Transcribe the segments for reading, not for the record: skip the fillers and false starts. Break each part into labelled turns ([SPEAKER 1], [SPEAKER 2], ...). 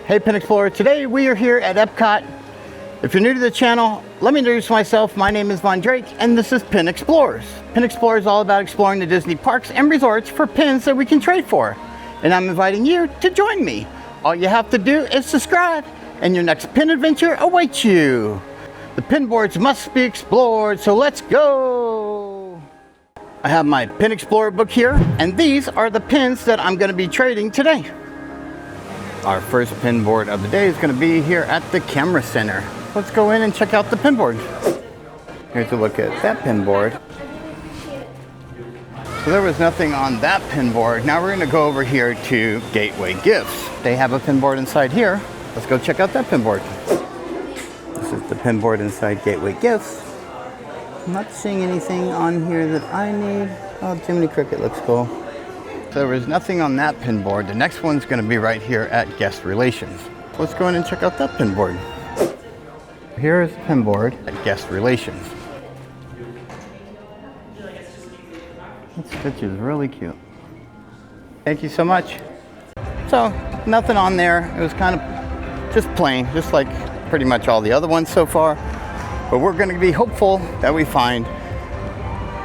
[SPEAKER 1] Hey Pin Explorer, today we are here at Epcot. If you're new to the channel, let me introduce myself. My name is Von Drake and this is Pin Explorers. Pin Explorers is all about exploring the Disney parks and resorts for pins that we can trade for. And I'm inviting you to join me. All you have to do is subscribe and your next pin adventure awaits you. The pin boards must be explored, so let's go. I have my Pin Explorer book here and these are the pins that I'm going to be trading today. Our first pin board of the day is going to be here at the camera center. Let's go in and check out the pin board. Here's a look at that pin board. So there was nothing on that pin board. Now we're going to go over here to Gateway Gifts. They have a pin board inside here. Let's go check out that pin board. This is the pin board inside Gateway Gifts. I'm not seeing anything on here that I need. Oh, Jiminy Cricket looks cool. So there was nothing on that pin board. The next one's going to be right here at Guest Relations. Let's go in and check out that pin board. Here is the pin board at Guest Relations. That stitch is really cute. Thank you so much. So nothing on there. It was kind of just plain, just like pretty much all the other ones so far. But we're going to be hopeful that we find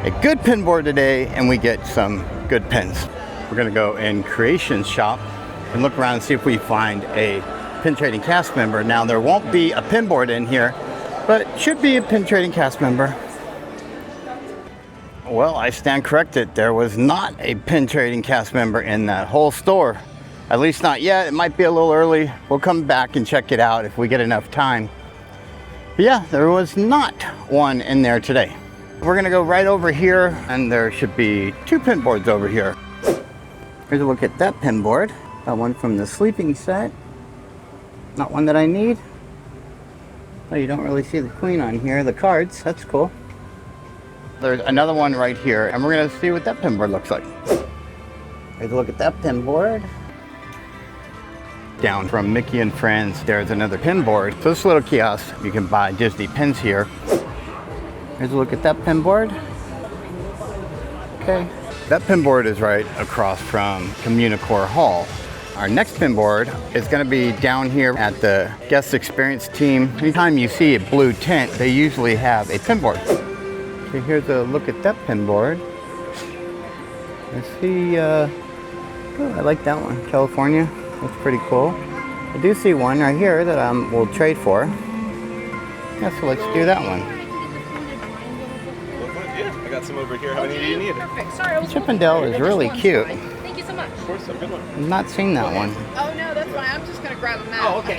[SPEAKER 1] a good pin board today and we get some good pins. We're going to go in Creations Shop and look around and see if we find a pin trading cast member. Now there won't be a pin board in here, but it should be a pin trading cast member. Well, I stand corrected. There was not a pin trading cast member in that whole store. At least not yet. It might be a little early. We'll come back and check it out if we get enough time. But yeah, there was not one in there today. We're going to go right over here and there should be two pin boards over here. Here's a look at that pin board. Got one from the sleeping set. Not one that I need. Oh, you don't really see the queen on here. The cards, that's cool. There's another one right here, and we're gonna see what that pin board looks like. Here's a look at that pin board. Down from Mickey and Friends, there's another pin board. So this little kiosk, you can buy Disney pins here. Here's a look at that pin board. Okay. That pin board is right across from Communicore Hall. Our next pin board is going to be down here at the guest experience team. Anytime you see a blue tent, they usually have a pin board. So here's a look at that pin board. Let's see, oh, I like that one, California. That's pretty cool. I do see one right here that we'll trade for. Yeah, so let's do that one.
[SPEAKER 2] I got some over here. How many do you need?
[SPEAKER 3] Perfect. Sorry,
[SPEAKER 1] Chippendale is really cute.
[SPEAKER 3] Thank you so much.
[SPEAKER 2] Of course, a good one.
[SPEAKER 1] I've not seen that one.
[SPEAKER 3] Oh no, that's fine. I'm just gonna grab them out.
[SPEAKER 2] Oh, okay.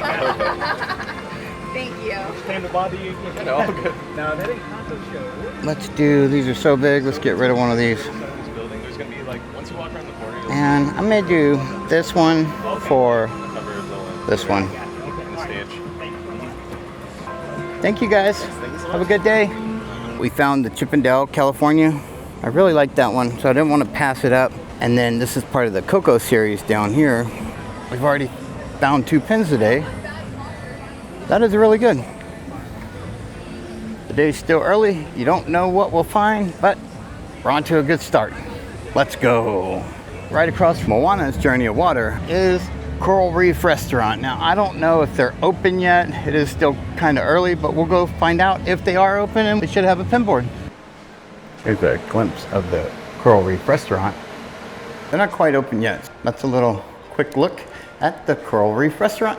[SPEAKER 3] Thank you.
[SPEAKER 2] Time to bother you. All good. Now that ain't Conto show.
[SPEAKER 1] Let's do, these are so big, let's get rid of one of these.
[SPEAKER 2] This building, there's gonna be like once you walk around the corner.
[SPEAKER 1] And I'm gonna do this one for this one.
[SPEAKER 2] The stage.
[SPEAKER 1] Thank you guys. Have a good day. We found the Chippendale, California. I really like that one, so I didn't want to pass it up. And then this is part of the Coco series down here. We've already found two pins today. That is really good. The day's still early. You don't know what we'll find, but we're on to a good start. Let's go. Right across from Moana's Journey of Water is Coral Reef Restaurant. Now, I don't know if they're open yet. It is still kind of early, but we'll go find out if they are open and we should have a pin board. Here's a glimpse of the Coral Reef Restaurant. They're not quite open yet. That's a little quick look at the Coral Reef Restaurant.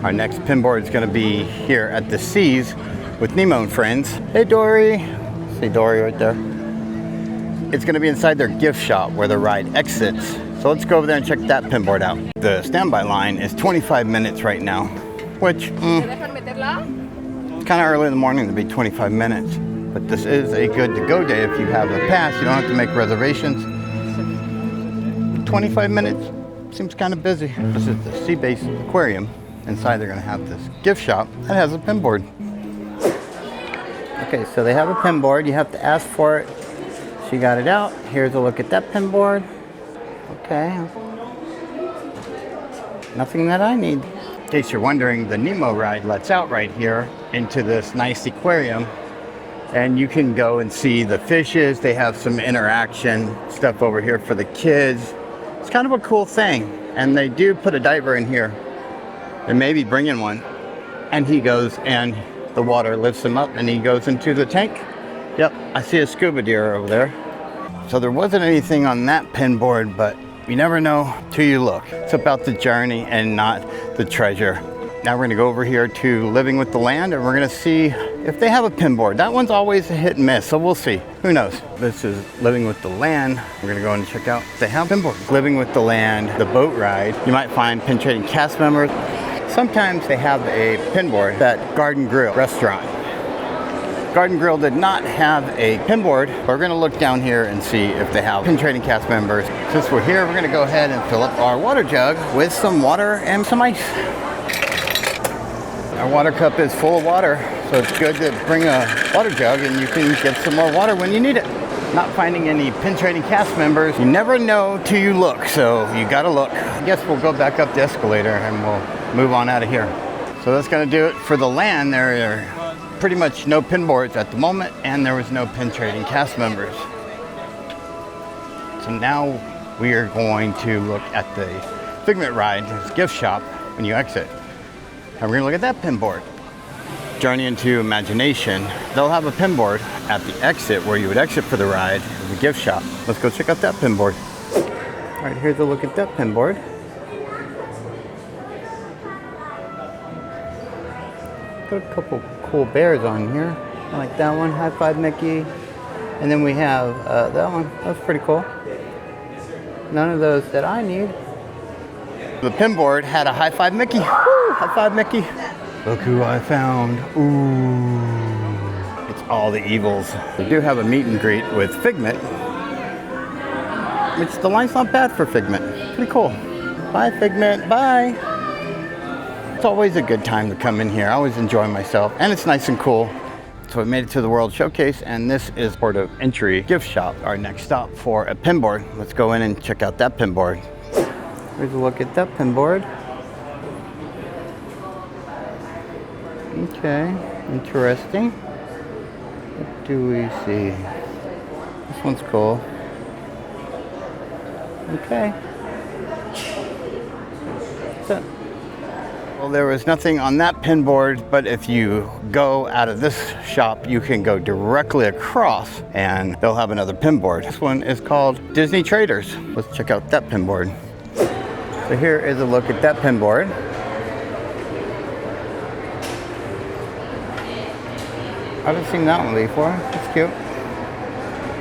[SPEAKER 1] Our next pin board is going to be here at the Seas with Nemo and Friends. Hey Dory. See Dory right there. It's going to be inside their gift shop where the ride exits. So let's go over there and check that pin board out. The standby line is 25 minutes right now, which kind of early in the morning to be 25 minutes. But this is a good to go day if you have a pass. You don't have to make reservations. 25 minutes seems kind of busy. This is the Sea-Base Aquarium. Inside they're going to have this gift shop that has a pin board. Okay, so they have a pin board. You have to ask for it. She got it out. Here's a look at that pin board. Okay. Nothing that I need. In case you're wondering, the Nemo ride lets out right here into this nice aquarium. And you can go and see the fishes. They have some interaction stuff over here for the kids. It's kind of a cool thing. And they do put a diver in here They may be bringing one. And he goes and the water lifts him up and he goes into the tank. Yep, I see a scuba deer over there. So there wasn't anything on that pin board, but you never know till you look. It's about the journey and not the treasure. Now we're gonna go over here to Living with the Land and we're gonna see if they have a pin board. That one's always a hit and miss, so we'll see. Who knows? This is Living with the Land. We're gonna go and check out if they have pin board. Living with the Land, the boat ride. You might find pin trading cast members. Sometimes they have a pin board at Garden Grill restaurant. Garden Grill did not have a pin board. We're gonna look down here and see if they have pin trading cast members. Since we're here, we're gonna go ahead and fill up our water jug with some water and some ice. Our water cup is full of water, so it's good to bring a water jug and you can get some more water when you need it. Not finding any pin trading cast members. You never know till you look, so you gotta look. I guess we'll go back up the escalator and we'll move on out of here. So that's gonna do it for the land. There are pretty much no pin boards at the moment and there was no pin trading cast members. So now we are going to look at the Figment ride, this gift shop when you exit. And we're gonna look at that pin board. Journey into Imagination. They'll have a pin board at the exit where you would exit for the ride, the gift shop. Let's go check out that pin board. All right, here's a look at that pin board. Got a couple cool bears on here. I like that one, High Five Mickey. And then we have that one, that's pretty cool. None of those that I need. The pin board had a High Five Mickey. Woo, High Five Mickey. Look who I found. Ooh. It's all the evils. We do have a meet and greet with Figment, which the line's not bad for Figment. Pretty cool. Bye, Figment. Bye. It's always a good time to come in here. I always enjoy myself, and it's nice and cool. So we made it to the World Showcase, and this is Port of Entry Gift Shop, our next stop for a pin board. Let's go in and check out that pin board. Here's a look at that pin board. Okay, interesting. What do we see? This one's cool. Okay. So, well, there was nothing on that pin board, but if you go out of this shop, you can go directly across and they'll have another pin board. This one is called Disney Traders. Let's check out that pin board. So here is a look at that pin board. I haven't seen that one before. That's cute.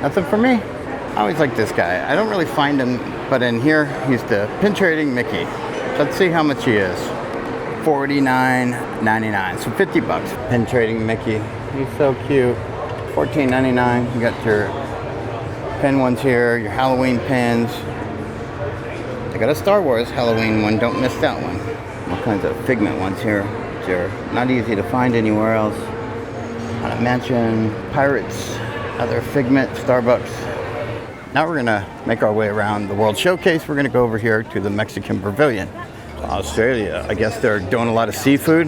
[SPEAKER 1] Nothing for me. I always like this guy. I don't really find him, but in here, he's the pin trading Mickey. Let's see how much he is. $49.99, so 50 bucks. Pin trading Mickey. He's so cute. $14.99. You got your pin ones here, your Halloween pins. I got a Star Wars Halloween one. Don't miss that one. All kinds of Figment ones here. They're not easy to find anywhere else. Haunted Mansion, Pirates, other Figment, Starbucks. Now we're gonna make our way around the World Showcase. We're gonna go over here to the Mexican Pavilion. Australia, I guess they're doing a lot of seafood.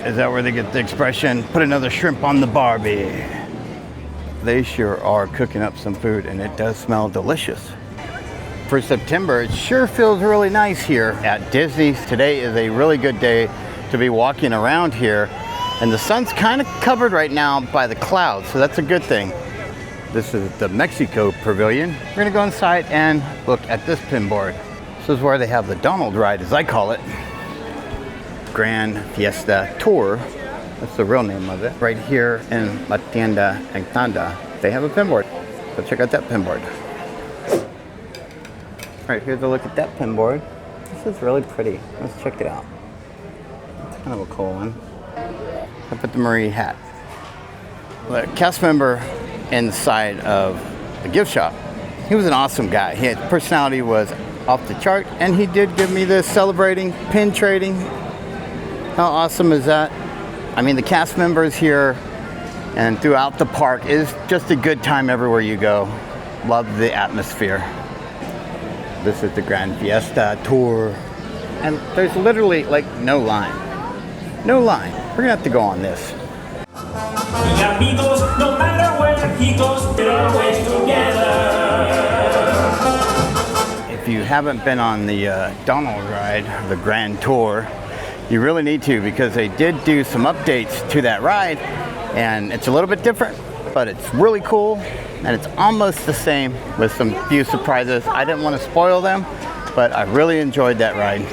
[SPEAKER 1] Is that where they get the expression, put another shrimp on the Barbie? They sure are cooking up some food and it does smell delicious. For September, it sure feels really nice here at Disney. Today is a really good day to be walking around here. And the sun's kind of covered right now by the clouds, so that's a good thing. This is the Mexico Pavilion. We're gonna go inside and look at this pin board. This is where they have the Donald ride, as I call it. Grand Fiesta Tour. That's the real name of it. Right here in La Tienda Encantada, they have a pin board. So check out that pin board. All right, here's a look at that pin board. This is really pretty. Let's check it out. It's kind of a cool one. I put the Marie hat. The cast member inside of the gift shop, he was an awesome guy. His personality was off the chart, and he did give me this celebrating pin trading. How awesome is that? I mean, the cast members here and throughout the park is just a good time everywhere you go. Love the atmosphere. This is the Grand Fiesta Tour, and there's literally like no line. No line. We're gonna have to go on this.
[SPEAKER 4] Amigos, no matter where he goes, they're always together. If
[SPEAKER 1] you haven't been on the Donald ride, the Grand Tour, You really need to, because they did do some updates to that ride, and it's a little bit different, but it's really cool, and it's almost the same with some few surprises. I didn't want to spoil them, but I really enjoyed that ride.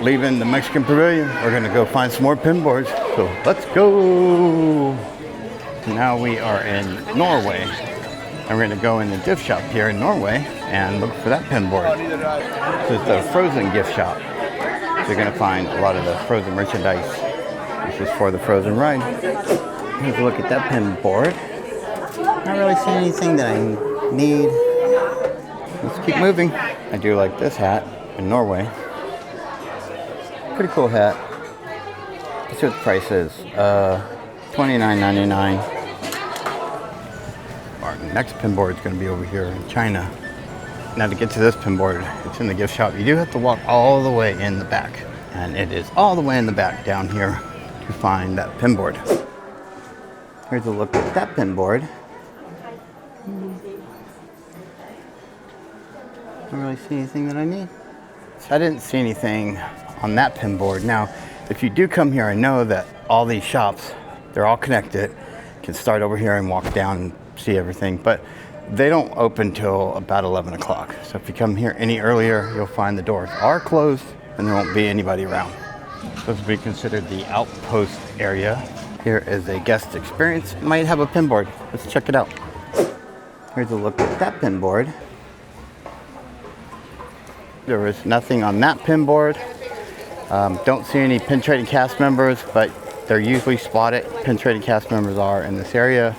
[SPEAKER 1] Leaving the Mexican Pavilion, we're gonna go find some more pinboards, so let's go. Now we are in Norway, and we're gonna go in the gift shop here in Norway and look for that pinboard. This is the Frozen gift shop. So you're gonna find a lot of the Frozen merchandise. This is for the Frozen ride. Here's a look at that pinboard. Not really seeing anything that I need. Let's keep moving. I do like this hat in Norway. Pretty cool hat. Let's see what the price is. $29.99. Our next pinboard is going to be over here in China. Now to get to this pinboard, it's in the gift shop. You do have to walk all the way in the back. And it is all the way in the back down here to find that pinboard. Here's a look at that pinboard. Don't really see anything that I need. So I didn't see anything on that pinboard. Now, if you do come here, I know that all these shops, they're all connected. You can start over here and walk down and see everything, but they don't open till about 11 o'clock. So if you come here any earlier, you'll find the doors are closed and there won't be anybody around. This would be considered the outpost area. Here is a guest experience. It might have a pinboard. Let's check it out. Here's a look at that pinboard. There was nothing on that pinboard. Don't see any Pin Trading cast members, but they're usually spotted. Pin Trading cast members are in this area.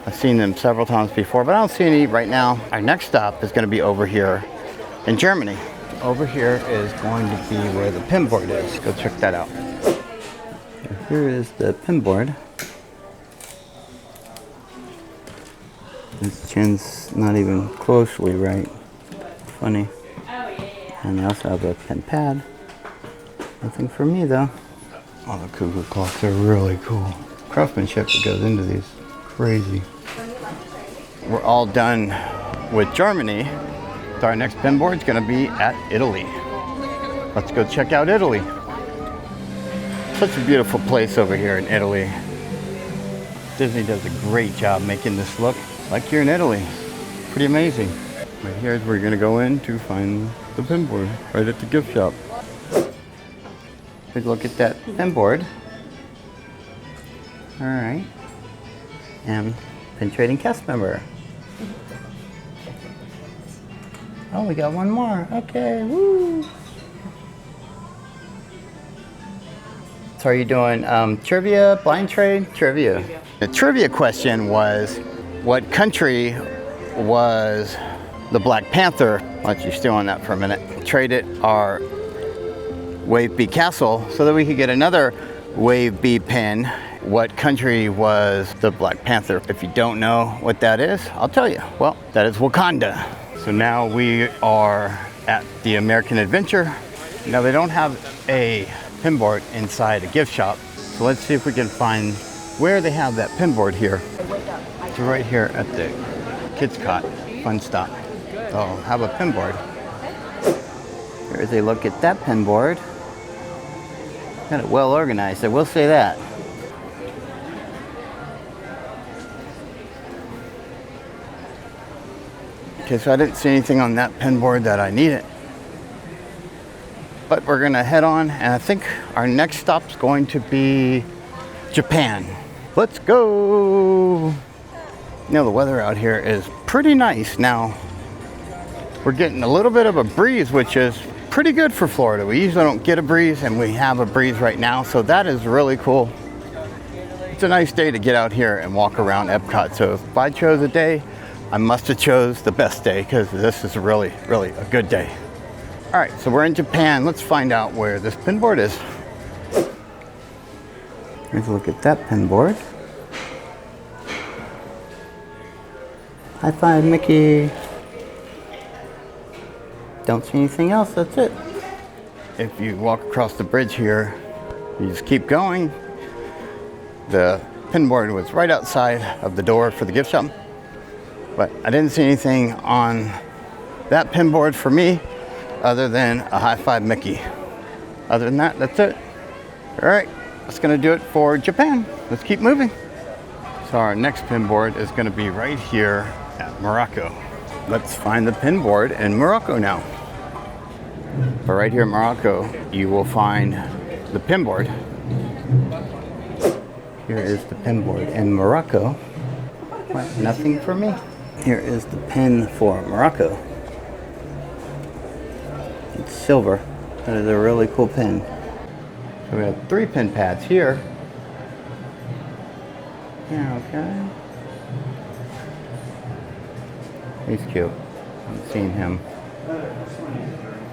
[SPEAKER 1] I've seen them several times before, but I don't see any right now. Our next stop is going to be over here in Germany. Over here is going to be where the pinboard is. Go check that out. Here is the pinboard. This chin's not even closely right. Funny. And I also have a pen pad. Nothing for me though. Oh, the cuckoo clocks are really cool. Craftsmanship that goes into these. Crazy. We're all done with Germany. So our next pinboard is going to be at Italy. Let's go check out Italy. Such a beautiful place over here in Italy. Disney does a great job making this look like you're in Italy. Pretty amazing. Right here is where you're going to go in to find the pinboard, right at the gift shop. Take a look at that pinboard. All right. And Pin Trading cast member. Oh, we got one more. Okay, woo. So are you doing trivia, blind trade? Trivia. The trivia question was, what country was the Black Panther? I'll let you stew on that for a minute. Traded our Wave B castle so that we could get another Wave B pin. What country was the Black Panther? If you don't know what that is, I'll tell you. Well, that is Wakanda. So now we are at the American Adventure. Now they don't have a pinboard inside a gift shop. So let's see if we can find where they have that pinboard here. It's right here at the Kids Cot Fun Stop. They'll have a pinboard. Here's a look at that pinboard. Got it well organized, I will say that. Okay, so I didn't see anything on that pinboard that I needed. But we're gonna head on, and I think our next stop's going to be Japan. Let's go! You know, the weather out here is pretty nice. Now, we're getting a little bit of a breeze, which is pretty good for Florida. We usually don't get a breeze, and we have a breeze right now, so that is really cool. It's a nice day to get out here and walk around Epcot. So if I chose a day, I must have chose the best day, because this is really, really a good day. All right, so we're in Japan. Let's find out where this pinboard is. Here's a look at that pinboard. High five, Mickey. Don't see anything else, that's it. If you walk across the bridge here, you just keep going. The pinboard was right outside of the door for the gift shop. But I didn't see anything on that pinboard for me other than a high five Mickey. Other than that, that's it. All right, that's gonna do it for Japan. Let's keep moving. So our next pin board is gonna be right here at Morocco. Let's find the pin board in Morocco now. But right here in Morocco, you will find the pin board. Here is the pin board in Morocco. What, nothing for me. Here is the pin for Morocco. It's silver. That is a really cool pin. So we have 3 pin pads here. Yeah, okay. He's cute. I've seen him.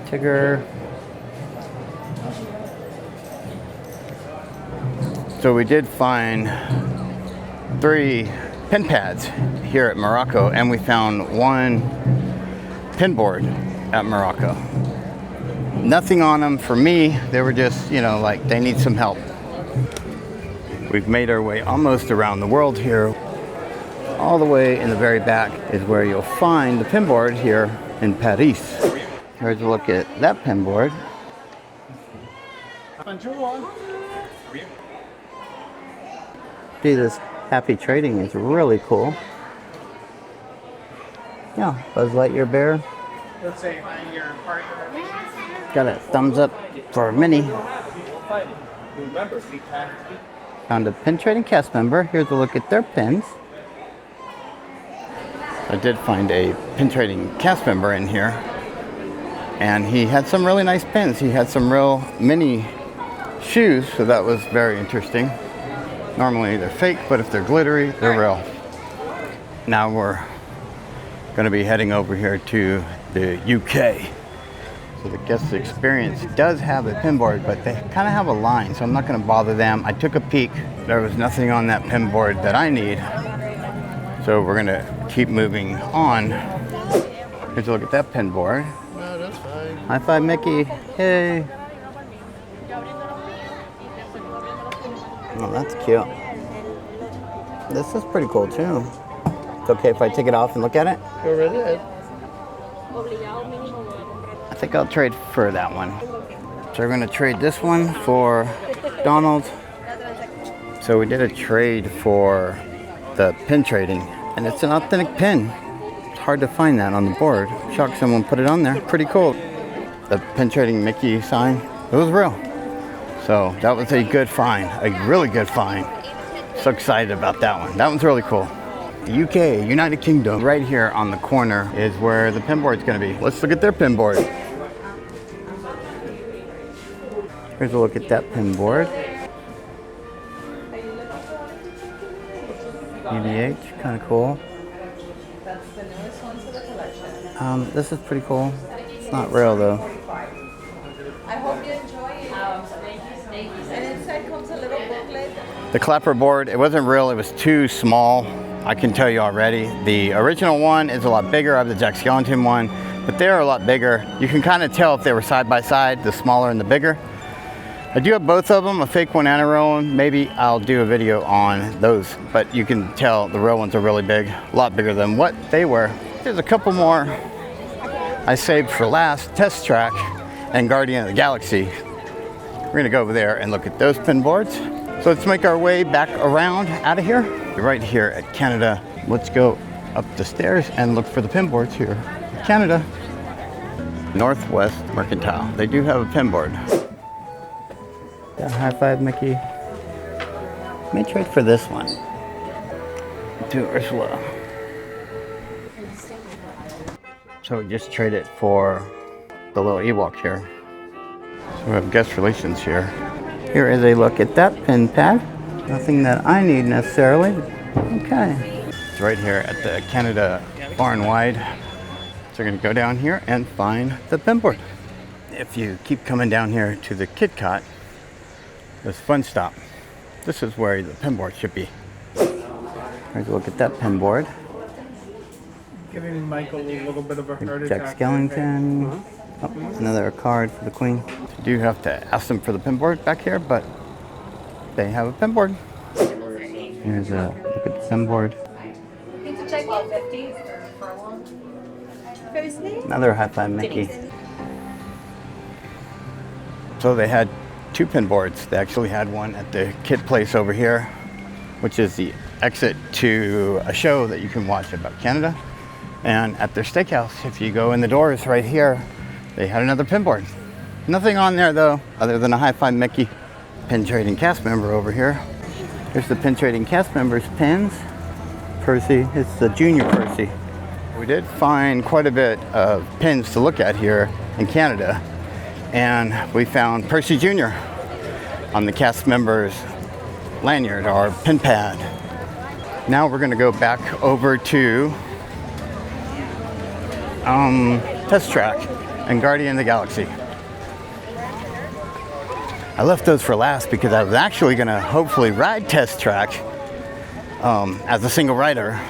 [SPEAKER 1] Tigger. So we did find 3 pin pads here at Morocco, and we found 1 pin board at Morocco. Nothing on them for me. They were just, you know, like they need some help. We've made our way almost around the world here. All the way in the very back is where you'll find the pin board here in Paris. Here's a look at that pin board. See, this happy trading is really cool. Yeah, Buzz Lightyear bear.
[SPEAKER 2] Let's say your partner.
[SPEAKER 1] Got a thumbs up for Minnie.
[SPEAKER 2] Remember, we can.
[SPEAKER 1] Found a pin trading cast member. Here's a look at their pins. I did find a pin trading cast member in here, and he had some really nice pins. He had some real mini shoes, so that was very interesting. Normally they're fake, but if they're glittery, they're real. Now we're going to be heading over here to the UK. So the guest experience does have a pin board, but they kind of have a line, so I'm not going to bother them. I took a peek. There was nothing on that pin board that I need. So we're going to keep moving on. Here's a look at that pin board.
[SPEAKER 2] No, that's fine.
[SPEAKER 1] High five, Mickey. Hey. Oh, that's cute. This is pretty cool too. It's okay if I take it off and look at it?
[SPEAKER 2] Go right ahead.
[SPEAKER 1] I think I'll trade for that one. So we're gonna trade this one for Donald. So we did a trade for the pin trading, and it's an authentic pin. It's hard to find that on the board. Shocked someone put it on there. Pretty cool. The pin trading Mickey sign, it was real. So that was a good find, a really good find. So excited about that one. That one's really cool. The UK, United Kingdom, right here on the corner is where the pin board's gonna be. Let's look at their pin board. Here's a look at that pin board. EVH, kind of cool. This is pretty cool. It's not real though.
[SPEAKER 3] I hope you enjoy it. And inside comes a little booklet.
[SPEAKER 1] The clapper board, it wasn't real, it was too small. I can tell you already. The original one is a lot bigger. I have the Jack Skellington one, but they're a lot bigger. You can kind of tell if they were side by side, the smaller and the bigger. I do have both of them, a fake one and a real one. Maybe I'll do a video on those, but you can tell the real ones are really big, a lot bigger than what they were. There's a couple more I saved for last, Test Track and Guardian of the Galaxy. We're gonna go over there and look at those pin boards. So let's make our way back around out of here. Right here at Canada. Let's go up the stairs and look for the pin boards here. Canada. Northwest Mercantile. They do have a pin board. Yeah, high five, Mickey. Let me trade for this one. To Ursula. So we just traded for the little Ewok here. So we have guest relations here. Here is a look at that pin pad. Nothing that I need necessarily. Okay. It's right here at the Canada Far and Wide. So we're gonna go down here and find the pin board. If you keep coming down here to the Kit Kat, this Fun Stop, this is where the pin board should be. Here's a look at that pin board.
[SPEAKER 2] Giving Michael a little bit of a heart attack.
[SPEAKER 1] Jack Skellington. Oh, another card for the Queen. You do have to ask them for the pin board back here, but they have a pin board. Here's a look at the pin board.
[SPEAKER 3] Check 50.
[SPEAKER 1] Another high five, Mickey. So they had 2 pin boards. They actually had one at the kid place over here, which is the exit to a show that you can watch about Canada. And at their steakhouse, if you go in the doors right here, they had another pin board. Nothing on there though, other than a Hi-Fi Mickey pin trading cast member over here. Here's the pin trading cast members pins. Percy, it's the junior Percy. We did find quite a bit of pins to look at here in Canada, and we found Percy Jr. on the cast members lanyard or pin pad. Now we're gonna go back over to Test Track and Guardian of the Galaxy. I left those for last because I was actually gonna hopefully ride Test Track as a single rider.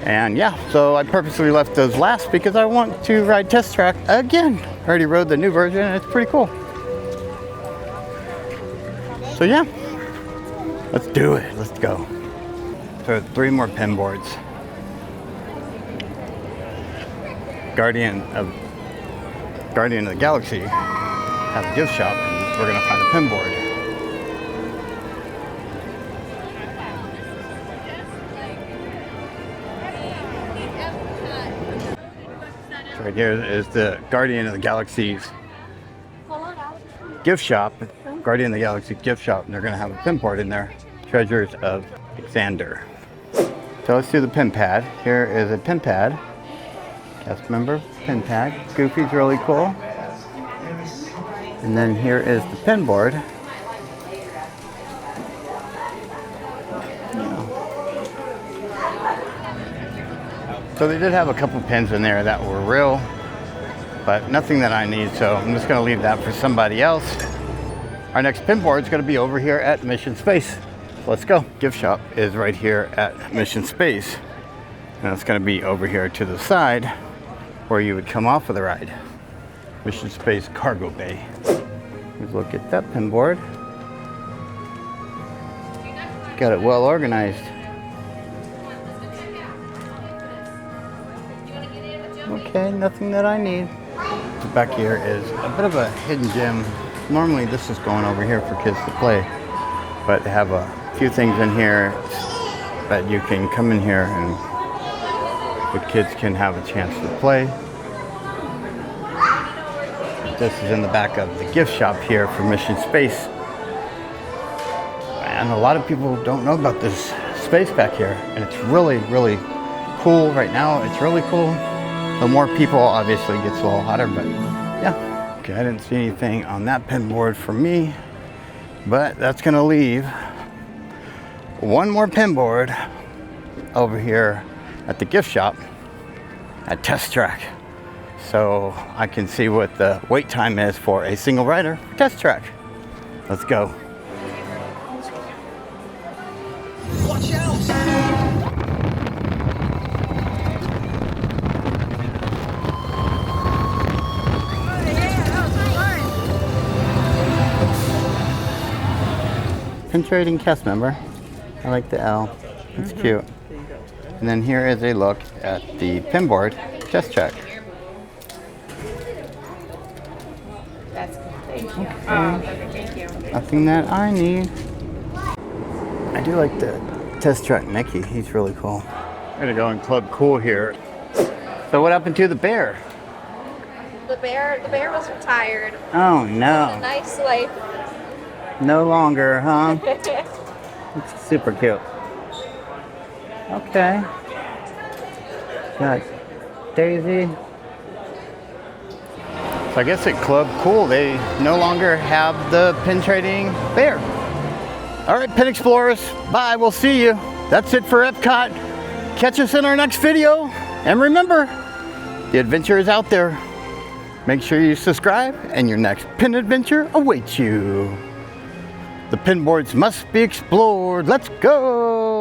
[SPEAKER 1] And yeah, so I purposely left those last because I want to ride Test Track again. I already rode the new version and it's pretty cool. So yeah, let's do it, let's go. So 3 more pin boards. Guardian of the Galaxy has a gift shop and we're gonna find a pin board. Right here is the Guardian of the Galaxy's gift shop, Guardian of the Galaxy gift shop, and they're gonna have a pin board in there, Treasures of Xander. So let's do the pin pad. Here is a pin pad, cast member pin pad. Goofy's really cool. And then here is the pin board. So they did have a couple pins in there that were real, but nothing that I need, so I'm just gonna leave that for somebody else. Our next pin board is gonna be over here at Mission Space. Let's go. Gift shop is right here at Mission Space, and it's gonna be over here to the side where you would come off of the ride. Mission Space Cargo Bay. Let's look at that pin board. Got it well organized. Okay, nothing that I need. The back here is a bit of a hidden gem. Normally this is going over here for kids to play, but they have a few things in here that you can come in here and the kids can have a chance to play. This is in the back of the gift shop here for Mission Space. And a lot of people don't know about this space back here, and it's really, really cool right now. It's really cool. The more people, obviously, it gets a little hotter, but yeah. Okay, I didn't see anything on that pin board for me, but that's gonna leave one more pin board over here at the gift shop at Test Track. So I can see what the wait time is for a single rider for Test Track. Let's go. Watch out! Pin trading cast member. I like the L. It's cute. And then here is a look at the pin board Test Track.
[SPEAKER 3] That's cool. Thank you.
[SPEAKER 1] Okay.
[SPEAKER 3] Thank you.
[SPEAKER 1] Nothing that I need. I do like the Test Track Mickey. He's really cool. I'm gonna go in Club Cool here. So what happened to the bear?
[SPEAKER 3] The bear was retired.
[SPEAKER 1] Oh no.
[SPEAKER 3] Nice life.
[SPEAKER 1] No longer, huh? It's super cute. Okay. Got Daisy. So I guess at Club Cool, they no longer have the pin trading bear. All right, Pin Explorers, bye, we'll see you. That's it for Epcot. Catch us in our next video. And remember, the adventure is out there. Make sure you subscribe and your next pin adventure awaits you. The pin boards must be explored. Let's go!